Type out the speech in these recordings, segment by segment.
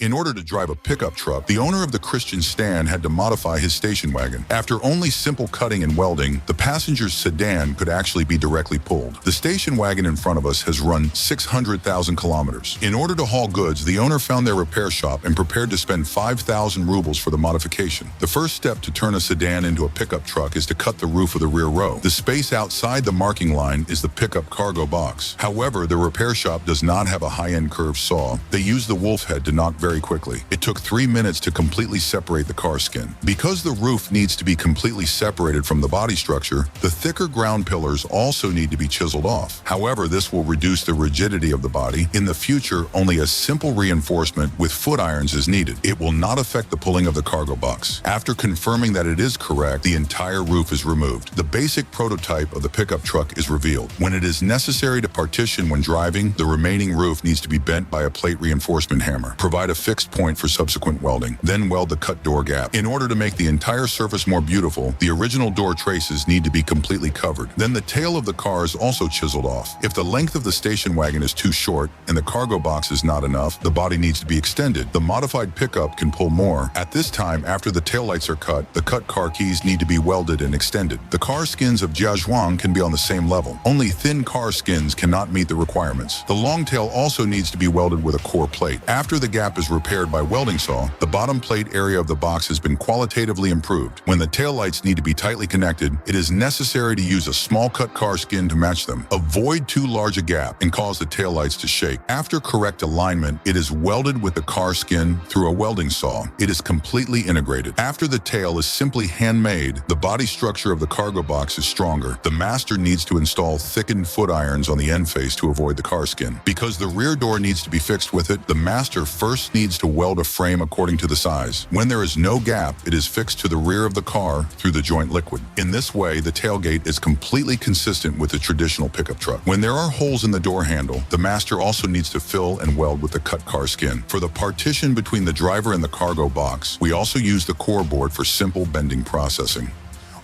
In order to drive a pickup truck, the owner of the Christian Stan had to modify his station wagon. After only simple cutting and welding, the passenger's sedan could actually be directly pulled. The station wagon in front of us has run 600,000 kilometers. In order to haul goods, the owner found their repair shop and prepared to spend 5,000 rubles for the modification. The first step to turn a sedan into a pickup truck is to cut the roof of the rear row. The space outside the marking line is the pickup cargo box. However, the repair shop does not have a high-end curved saw. They use the wolf head to knock very quickly. It took 3 minutes to completely separate the car skin. Because the roof needs to be completely separated from the body structure, the thicker ground pillars also need to be chiseled off. However, this will reduce the rigidity of the body. In the future, only a simple reinforcement with foot irons is needed. It will not affect the pulling of the cargo box. After confirming that it is correct, the entire roof is removed. The basic prototype of the pickup truck is revealed. When it is necessary to partition when driving, the remaining roof needs to be bent by a plate reinforcement hammer. Provide a fixed point for subsequent welding. Then weld the cut door gap. In order to make the entire surface more beautiful, the original door traces need to be completely covered. Then the tail of the car is also chiseled off. If the length of the station wagon is too short and the cargo box is not enough, the body needs to be extended. The modified pickup can pull more. At this time, after the taillights are cut, the cut car keys need to be welded and extended. The car skins of Jiazhuang can be on the same level. Only thin car skins cannot meet the requirements. The long tail also needs to be welded with a core plate. After the gap is repaired by welding saw, the bottom plate area of the box has been qualitatively improved. When the taillights need to be tightly connected, it is necessary to use a small cut car skin to match them. Avoid too large a gap and cause the taillights to shake. After correct alignment, it is welded with the car skin through a welding saw. It is completely integrated. After the tail is simply handmade, the body structure of the cargo box is stronger. The master needs to install thickened foot irons on the end face to avoid the car skin. Because the rear door needs to be fixed with it, the master first needs to weld a frame according to the size. When there is no gap, it is fixed to the rear of the car through the joint liquid. In this way, the tailgate is completely consistent with the traditional pickup truck. When there are holes in the door handle, the master also needs to fill and weld with the cut car skin. For the partition between the driver and the cargo box, we also use the core board for simple bending processing.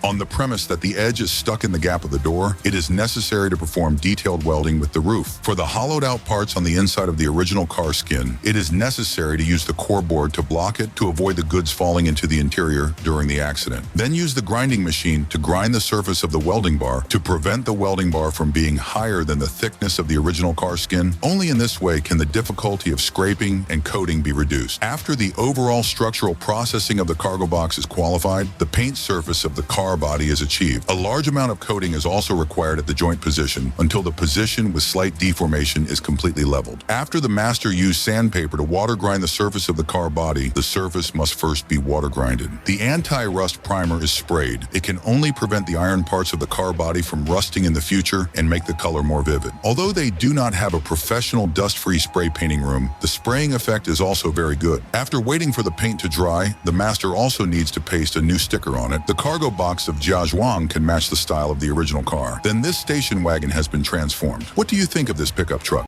On the premise that the edge is stuck in the gap of the door, it is necessary to perform detailed welding with the roof. For the hollowed-out parts on the inside of the original car skin, it is necessary to use the core board to block it to avoid the goods falling into the interior during the accident. Then use the grinding machine to grind the surface of the welding bar to prevent the welding bar from being higher than the thickness of the original car skin. Only in this way can the difficulty of scraping and coating be reduced. After the overall structural processing of the cargo box is qualified, the paint surface of the car body is achieved. A large amount of coating is also required at the joint position until the position with slight deformation is completely leveled. After the master used sandpaper to water grind the surface of the car body, the surface must first be water grinded. The anti-rust primer is sprayed. It can only prevent the iron parts of the car body from rusting in the future and make the color more vivid. Although they do not have a professional dust-free spray painting room, the spraying effect is also very good. After waiting for the paint to dry, the master also needs to paste a new sticker on it. The cargo box of Jiazhuang can match the style of the original car. Then this station wagon has been transformed. What do you think of this pickup truck?